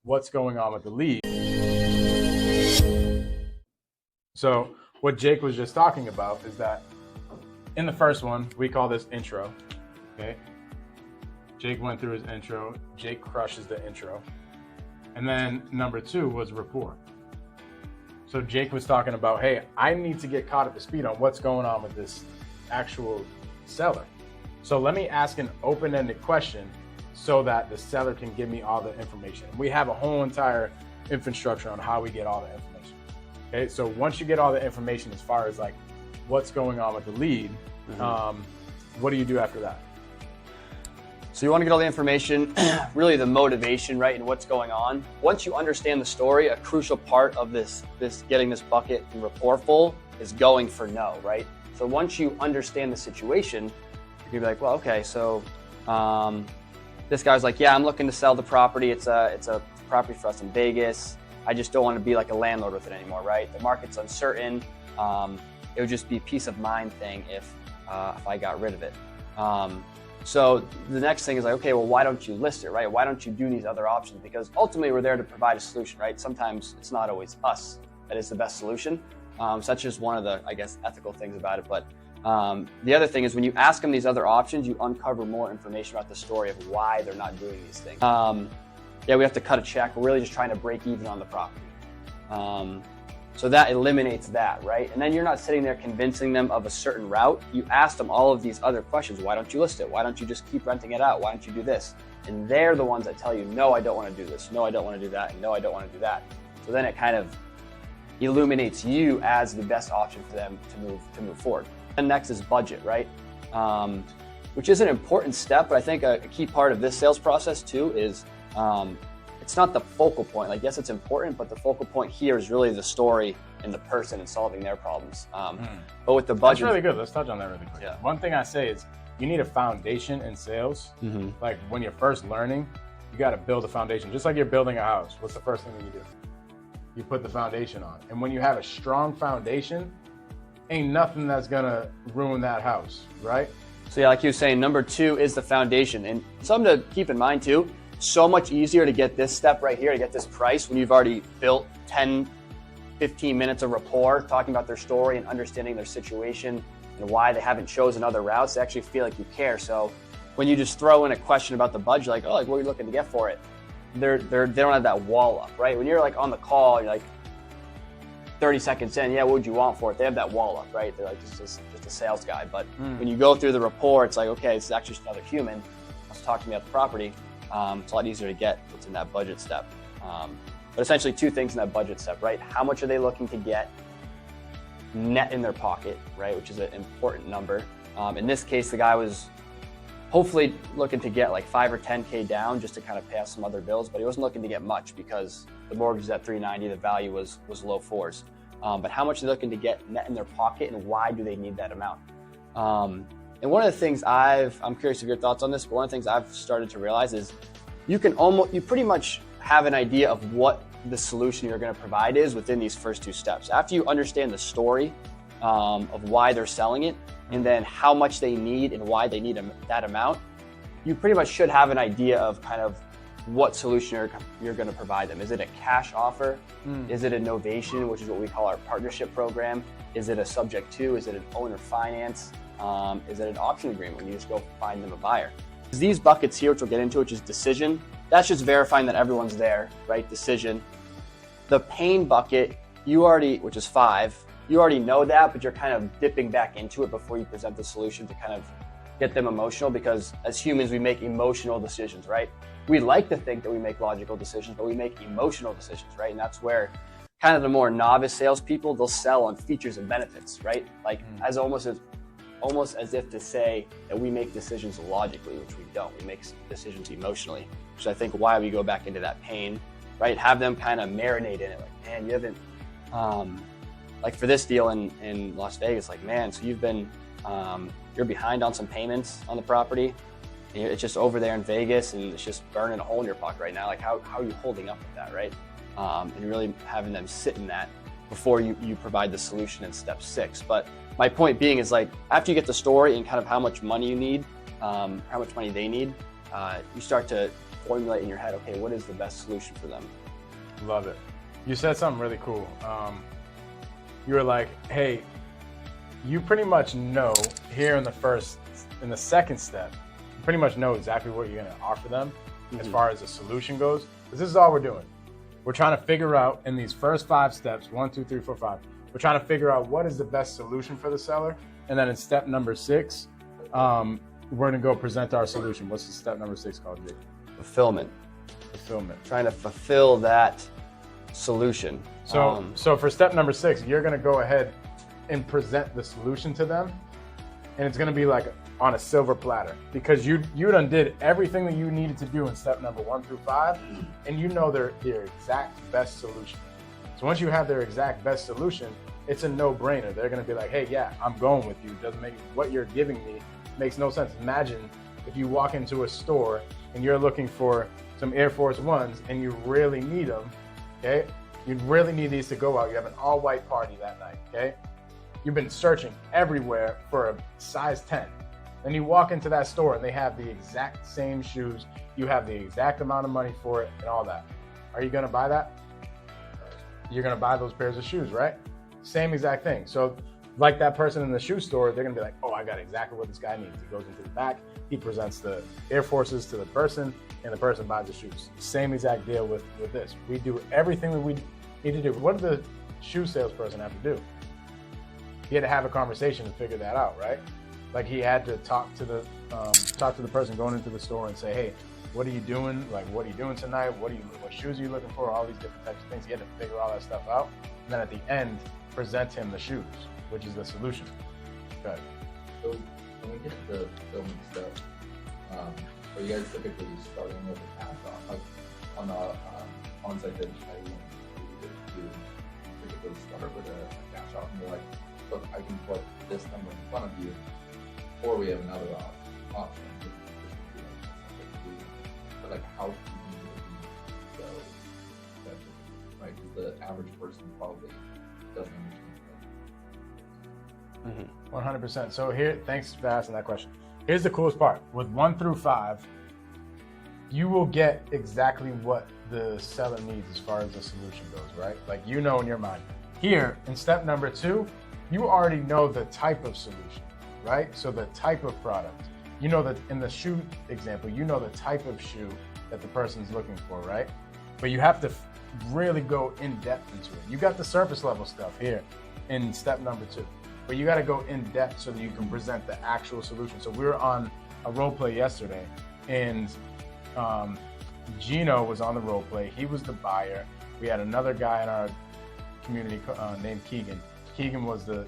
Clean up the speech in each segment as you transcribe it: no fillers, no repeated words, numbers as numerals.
what's going on with the lead. So what Jake was just talking about is that in the first one, we call this intro, okay? Jake went through his intro. Jake crushes the intro. And then number 2 was rapport. So Jake was talking about, hey, I need to get caught up to speed on what's going on with this actual seller. So let me ask an open-ended question so that the seller can give me all the information. We have a whole entire infrastructure on how we get all the information. Okay, so once you get all the information as far as like what's going on with the lead, what do you do after that? So you want to get all the information, really the motivation, right, and what's going on. Once you understand the story, a crucial part of this getting this bucket and rapport full is going for no, right? So once you understand the situation, you can be like, well, okay, so this guy's like, yeah, I'm looking to sell the property. It's a property for us in Vegas. I just don't want to be like a landlord with it anymore, right? The market's uncertain. It would just be a peace of mind thing if I got rid of it. So the next thing is like, okay, well, why don't you list it, right? Why don't you do these other options? Because ultimately we're there to provide a solution, right? Sometimes it's not always us that is the best solution. So that's just one of the, I guess, ethical things about it. But the other thing is when you ask them these other options, you uncover more information about the story of why they're not doing these things. Yeah, we have to cut a check. We're really just trying to break even on the property. So that eliminates that, right? And then you're not sitting there convincing them of a certain route. You ask them all of these other questions. Why don't you list it? Why don't you just keep renting it out? Why don't you do this? And they're the ones that tell you, no, I don't want to do this. No, I don't want to do that. And no, I don't want to do that. So then it kind of illuminates you as the best option for them to move forward. And next is budget, right? Which is an important step, but I think a key part of this sales process too is it's not the focal point. Like, yes, it's important, but the focal point here is really the story and the person and solving their problems. But with the budget, that's really good. Let's touch on that really quick. Yeah. One thing I say is you need a foundation in sales. Like when you're first learning, you got to build a foundation. Just like you're building a house. What's the first thing that you do? You put the foundation on. And when you have a strong foundation, ain't nothing that's gonna ruin that house, right? So yeah, like you were saying, number 2 is the foundation. And something to keep in mind too, so much easier to get this step right here, to get this price when you've already built 10, 15 minutes of rapport, talking about their story and understanding their situation and why they haven't chosen other routes. They actually feel like you care. So when you just throw in a question about the budget, like, oh, like what are you looking to get for it? They don't have that wall up, right? When you're like on the call, you're like 30 seconds in, yeah, what would you want for it? They have that wall up, right? They're like just a sales guy. But when you go through the rapport, it's like, okay, this is actually just another human. Let's talk to me about the property. It's a lot easier to get what's in that budget step. But essentially 2 things in that budget step, right? How much are they looking to get net in their pocket, right? Which is an important number. In this case, the guy was hopefully looking to get like 5 or 10K down just to kind of pay off some other bills, but he wasn't looking to get much because the mortgage is at 390, the value was low 4s. But how much are they looking to get net in their pocket and why do they need that amount? And one of the things I'm curious of your thoughts on this, but one of the things I've started to realize is you pretty much have an idea of what the solution you're going to provide is within these first 2 steps. After you understand the story of why they're selling it and then how much they need and why they need that amount, you pretty much should have an idea of kind of what solution you're going to provide them. Is it a cash offer? Is it a novation, which is what we call our partnership program? Is it a subject to? Is it an owner finance? Is it an option agreement when you just go find them a buyer? These buckets here, which we'll get into, which is decision, that's just verifying that everyone's there, right? Decision. The pain bucket, which is 5, you already know that, but you're kind of dipping back into it before you present the solution to kind of get them emotional, because as humans, we make emotional decisions, right? We like to think that we make logical decisions, but we make emotional decisions, right? And that's where kind of the more novice salespeople, they'll sell on features and benefits, right? Like almost as if to say that we make decisions logically, which we don't. We make decisions emotionally, which is I think why we go back into that pain, right? Have them kind of marinate in it. Like, man, you haven't, like for this deal in Las Vegas, like, man, so you've been, you're behind on some payments on the property. It's just over there in Vegas and it's just burning a hole in your pocket right now. Like how are you holding up with that, right? And really having them sit in that before you provide the solution in step 6. But my point being is, like, after you get the story and kind of how much money you need, how much money they need, you start to formulate in your head, okay, what is the best solution for them? Love it. You said something really cool. You were like, hey, you pretty much know here in the second step, you pretty much know exactly what you're going to offer them as far as the solution goes. Because this is all we're doing. We're trying to figure out in these first 5 steps, 1, 2, 3, 4, 5, we're trying to figure out what is the best solution for the seller. And then in step number 6, we're going to go present our solution. What's the step number 6 called, Jake? Fulfillment. Fulfillment. Trying to fulfill that solution. So for step number 6, you're going to go ahead and present the solution to them. And it's going to be like on a silver platter, because you done did everything that you needed to do in step number 1 through 5, and you know their exact best solution. So once you have their exact best solution, it's a no-brainer. They're going to be like, hey, yeah, I'm going with you. It doesn't make what you're giving me makes no sense. Imagine if you walk into a store and you're looking for some Air Force Ones and you really need them, okay? You really need these to go out. You have an all-white party that night, okay? You've been searching everywhere for a size 10. Then you walk into that store and they have the exact same shoes. You have the exact amount of money for it and all that. Are you going to buy that? You're going to buy those pairs of shoes, right? Same exact thing. So like that person in the shoe store, they're going to be like, oh, I got exactly what this guy needs. He goes into the back, he presents the Air Forces to the person, and the person buys the shoes. Same exact deal with this. We do everything that we need to do. What did the shoe salesperson have to do? He had to have a conversation to figure that out, right? Like he had to talk to the person going into the store and say, hey, what are you doing? Like, what are you doing tonight? What shoes are you looking for? All these different types of things. He had to figure all that stuff out. And then at the end, present him the shoes, which is the solution. Good. So when we get to the filming stuff, are you guys typically starting with a cash off? Like on the on-site that you typically start with a cash off and you're like, look, I can put this number in front of you, or we have another option. But like, how do you go that, right? Because the average person probably doesn't understand that. 100%. So here, thanks for asking that question. Here's the coolest part. With 1 through 5, you will get exactly what the seller needs as far as the solution goes, right? Like, you know in your mind. Here, in step number 2, you already know the type of solution, right? So the type of product. You know that in the shoe example, you know the type of shoe that the person's looking for, right? But you have to really go in depth into it. You got the surface level stuff here in step number 2, but you got to go in depth so that you can present the actual solution. So we were on a role play yesterday, and Gino was on the role play. He was the buyer. We had another guy in our community named Keegan. Keegan was the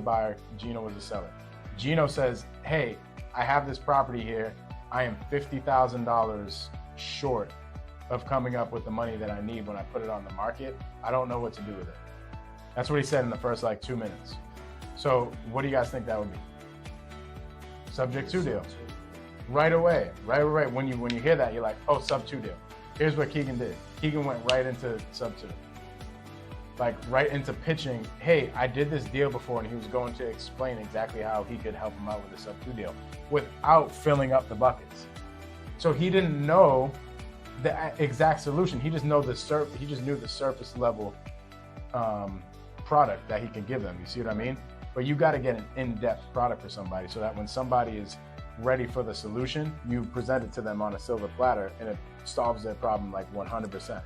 buyer. Gino was the seller. Gino says, hey, I have this property here. I am $50,000 short of coming up with the money that I need when I put it on the market. I don't know what to do with it. That's what he said in the first 2 minutes. So what do you guys think that would be? Subject to deal. Right away. When you hear that, you're like, oh, sub 2 deal. Here's what Keegan did. Keegan went right into sub 2. Like right into pitching, hey, I did this deal before, and he was going to explain exactly how he could help him out with the sub 2 deal without filling up the buckets. So he didn't know the exact solution. He just knew the surface level product that he could give them. You see what I mean? But you got to get an in-depth product for somebody so that when somebody is ready for the solution, you present it to them on a silver platter and it solves their problem 100%.